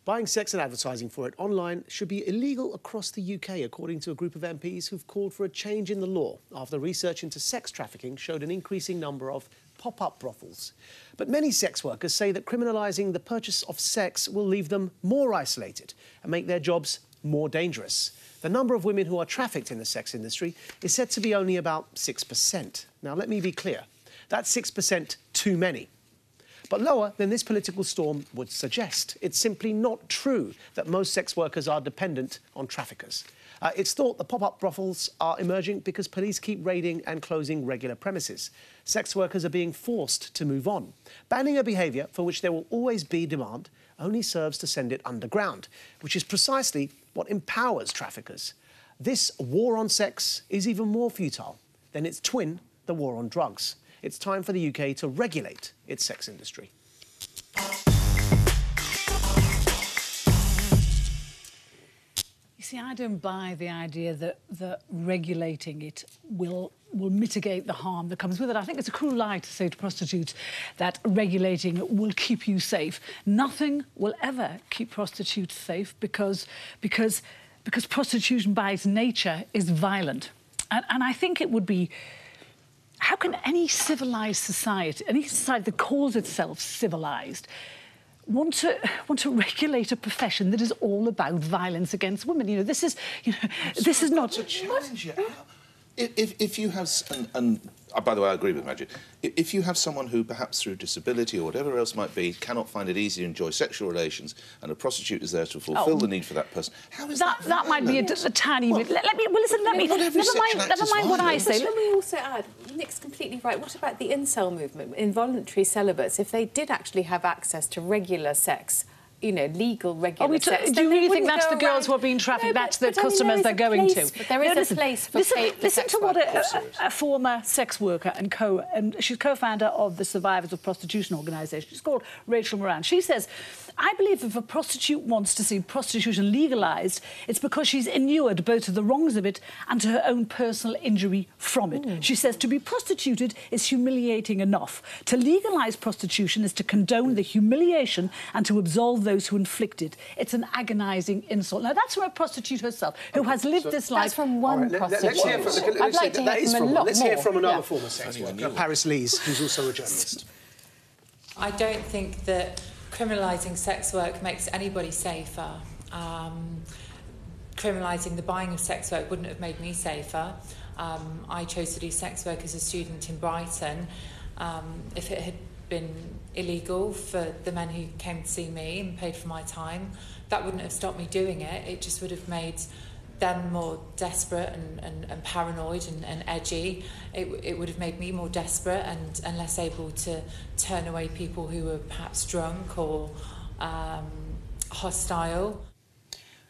Buying sex and advertising for it online should be illegal across the UK, according to a group of MPs who've called for a change in the law after research into sex trafficking showed an increasing number of pop-up brothels. But many sex workers say that criminalising the purchase of sex will leave them more isolated and make their jobs more dangerous. The number of women who are trafficked in the sex industry is said to be only about 6%. Now, let me be clear. That's 6% too many. But lower than this political storm would suggest. It's simply not true that most sex workers are dependent on traffickers. It's thought the pop-up brothels are emerging because police keep raiding and closing regular premises. Sex workers are being forced to move on. Banning a behaviour for which there will always be demand only serves to send it underground, which is precisely what empowers traffickers. This war on sex is even more futile than its twin, the war on drugs. It's time for the UK to regulate its sex industry. You see, I don't buy the idea that regulating it will mitigate the harm that comes with it. I think it's a cruel lie to say to prostitutes that regulating it will keep you safe. Nothing will ever keep prostitutes safe because prostitution by its nature is violent. And I think it would be... How can any civilised society, any society that calls itself civilised, want to regulate a profession that is all about violence against women? You know, this is not to challenge it. If you have, by the way, I agree with Maajid. If you have someone who, perhaps through disability or whatever else might be, cannot find it easy to enjoy sexual relations, and a prostitute is there to fulfil the need for that person, how is that? That might be a tiny bit. Let me never mind what I say. Let me also add, Nick's completely right. What about the incel movement, involuntary celibates? If they did actually have access to regular sex, you know, legal, regular sex. Do you really think that's the girls who are being trafficked? That's the customers they're going to? But there is a place for listen to what a former sex worker and she's co-founder of the Survivors of Prostitution organisation. She's called Rachel Moran. She says, I believe if a prostitute wants to see prostitution legalised, it's because she's inured both to the wrongs of it and to her own personal injury from it. She says to be prostituted is humiliating enough. To legalise prostitution is to condone the humiliation and to absolve those who inflict it. It's an agonising insult. Now, that's from a prostitute herself, who has lived this life... That's from one prostitute. Let's hear from another former sex worker, Paris Lees, who's also a journalist. I don't think that criminalising sex work makes anybody safer. Criminalising the buying of sex work wouldn't have made me safer. I chose to do sex work as a student in Brighton. If it had been illegal for the men who came to see me and paid for my time, that wouldn't have stopped me doing it. It just would have made them more desperate and paranoid and edgy. It would have made me more desperate and less able to turn away people who were perhaps drunk or hostile.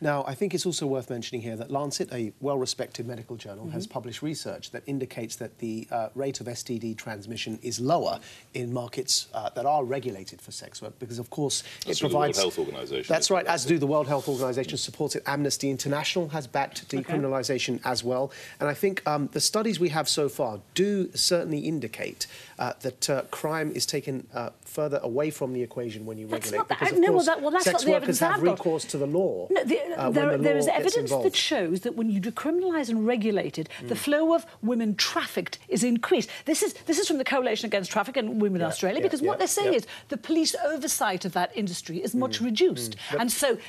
Now, I think it's also worth mentioning here that Lancet, a well-respected medical journal, has published research that indicates that the rate of STD transmission is lower in markets that are regulated for sex work because, of course, it provides... the World Health Organization. That's right, as do the World Health Organization, supports it. Amnesty International has backed decriminalisation as well. And I think the studies we have so far do certainly indicate that crime is taken further away from the equation when you regulate. Because, of course, sex workers have recourse to the law. There is evidence that shows that when you decriminalise and regulate it, the flow of women trafficked is increased. This is from the Coalition Against Trafficking Women in Australia, because what they're saying is the police oversight of that industry is much reduced. And so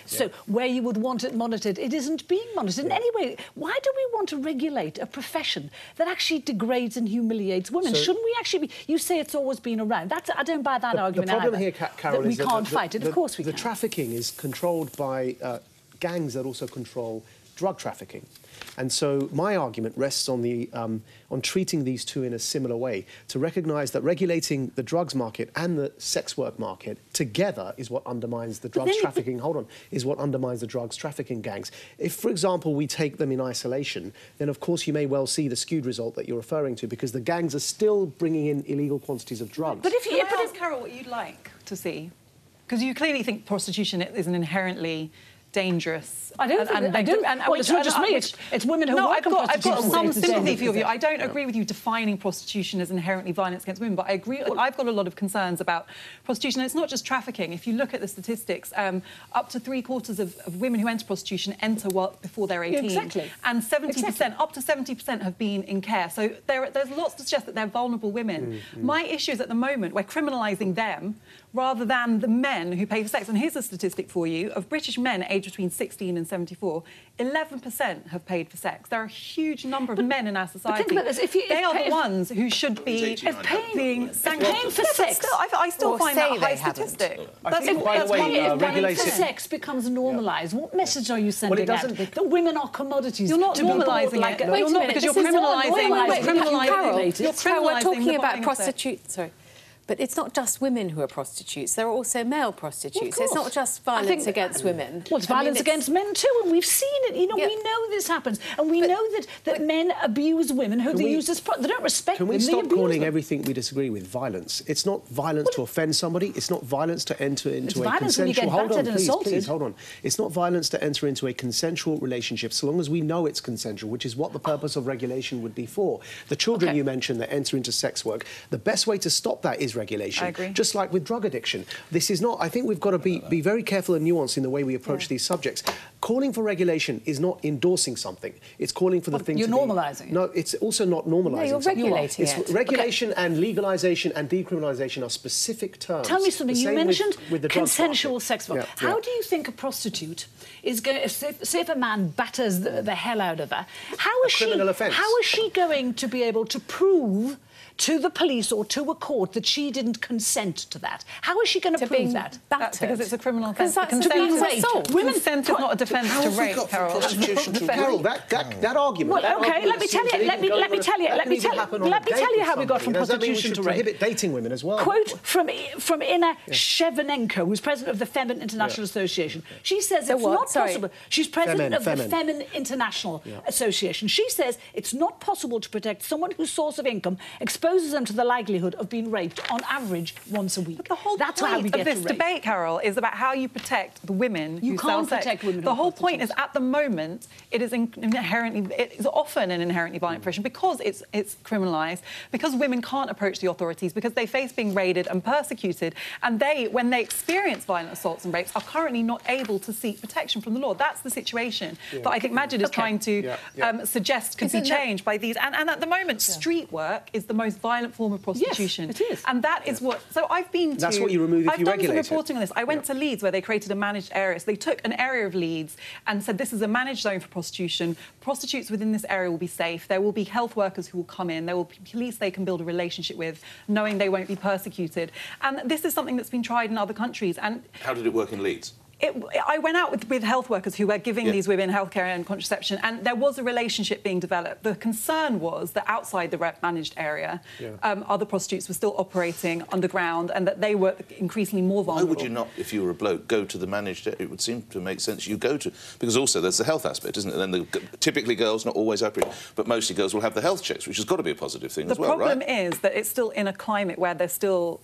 where you would want it monitored, it isn't being monitored in any way. Why do we want to regulate a profession that actually degrades and humiliates women? Shouldn't we actually be... You say it's always been around. I don't buy that argument either. The problem here, Carol, that we is that can't fight it. Of course we can. The trafficking is controlled by gangs that also control drug trafficking. And so my argument rests on on treating these two in a similar way, to recognise that regulating the drugs market and the sex work market together is what undermines the drugs trafficking... is what undermines the drugs trafficking gangs. If, for example, we take them in isolation, then, of course, you may well see the skewed result that you're referring to, because the gangs are still bringing in illegal quantities of drugs. But if you... Carol, what you'd like to see... Because you clearly think prostitution is an inherently dangerous. I don't think well, it's not just me. It's women who work in prostitution. I've got some sympathy for your view. I don't agree with you defining prostitution as inherently violence against women, but I agree. I've got a lot of concerns about prostitution. And it's not just trafficking. If you look at the statistics, up to 3/4 of women who enter prostitution enter before they're 18. Exactly. And 70%, up to 70% have been in care. So there's lots to suggest that they're vulnerable women. My issue is at the moment we're criminalising them rather than the men who pay for sex. And here's a statistic for you. Of British men aged between 16 and 74, 11% have paid for sex. There are a huge number of men in our society. But think about this. They are the ones who should be paying for sex. I still find that a high statistic. Paying for sex becomes normalised. What message are you sending out? That women are commodities. You're not normalising it. Wait a minute, because you're criminalising. We're talking about prostitutes. Sorry. But it's not just women who are prostitutes. There are also male prostitutes. It's not just violence against women. Well, it's violence against men too, and we've seen it. You know, we know this happens, and we know that men abuse women who they use as they don't respect them. Can we stop calling everything we disagree with violence? It's not violence to offend somebody. It's not violence to enter into a consensual. Hold on, please, hold on. It's not violence to enter into a consensual relationship, so long as we know it's consensual, which is what the purpose of regulation would be for. The children you mentioned that enter into sex work, the best way to stop that is regulation. I agree. Just like with drug addiction. This is not... I think we've got to be very careful and nuanced in the way we approach these subjects. Calling for regulation is not endorsing something. It's calling for the thing you're to normalising it. No, it's also not normalising No, you're regulating it. Regulation and legalisation and decriminalisation are specific terms. Tell me something. You mentioned with consensual sex work. Yeah, How do you think a prostitute is going... Say if a man batters the hell out of her, how is she going to be able to prove to the police or to a court that she didn't consent to that? How is she going to prove that? That's because it's a criminal offence. Consent is not a defence to rape, Carol. Carol, that argument... Well, OK, let me tell you how we got from prostitution to rape. Prohibit dating women as well. Quote from Inna Shevchenko, who's president of the Femin International Association. She says it's not possible... She's president of the Femin International Association. She says it's not possible to protect someone whose source of income exposes them to the likelihood of being raped on average once a week. But the whole point of this debate, Carol, is about how you protect the women who sell sex. You can't protect women. The whole point is, at the moment, it is often an inherently violent profession because it's criminalised, because women can't approach the authorities, because they face being raided and persecuted, and when they experience violent assaults and rapes, are currently not able to seek protection from the law. That's the situation that I think Maajid is trying to suggest could be changed by these. And at the moment, street work is the most violent form of prostitution. Yes, it is. And that is what... So I've been to... That's what you remove if you regulate it. I've done some reporting on this. I went to Leeds, where they created a managed area. So they took an area of Leeds and said, this is a managed zone for prostitution. Prostitutes within this area will be safe. There will be health workers who will come in. There will be police they can build a relationship with, knowing they won't be persecuted. And this is something that's been tried in other countries. And how did it work in Leeds? I went out with health workers who were giving these women healthcare and contraception, and there was a relationship being developed. The concern was that outside the managed area, other prostitutes were still operating underground, and that they were increasingly more vulnerable. Why would you not, if you were a bloke, go to the managed area? It would seem to make sense you go to... Because also there's the health aspect, isn't it? And then typically girls, not always appropriate, but mostly girls will have the health checks, which has got to be a positive thing as well, right? The problem is that it's still in a climate where it's still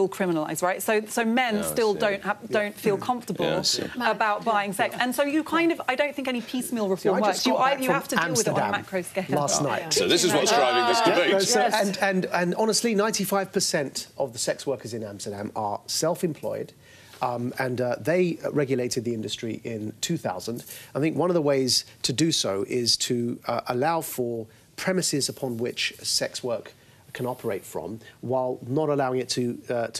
criminalised, right? So men still don't feel comfortable about buying sex, and so you kind of... I don't think any piecemeal reform works. You have to deal with it on a macro scale. Last night. So this is what's driving this debate. And honestly, 95% of the sex workers in Amsterdam are self-employed. And they regulated the industry in 2000. I think one of the ways to do so is to allow for premises upon which sex work can operate from, while not allowing it to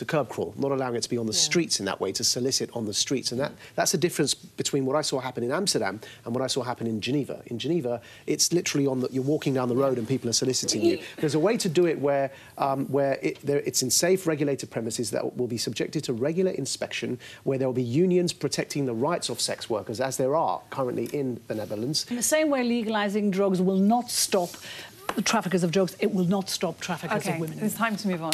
curb crawl, not allowing it to be on the streets in that way, to solicit on the streets. And that's the difference between what I saw happen in Amsterdam and what I saw happen in Geneva. In Geneva, it's literally you're walking down the road and people are soliciting you. There's a way to do it where it's in safe, regulated premises that will be subjected to regular inspection, where there will be unions protecting the rights of sex workers, as there are currently in the Netherlands. In the same way, legalising drugs will not stop the traffickers of drugs, it will not stop traffickers of women. It's time to move on.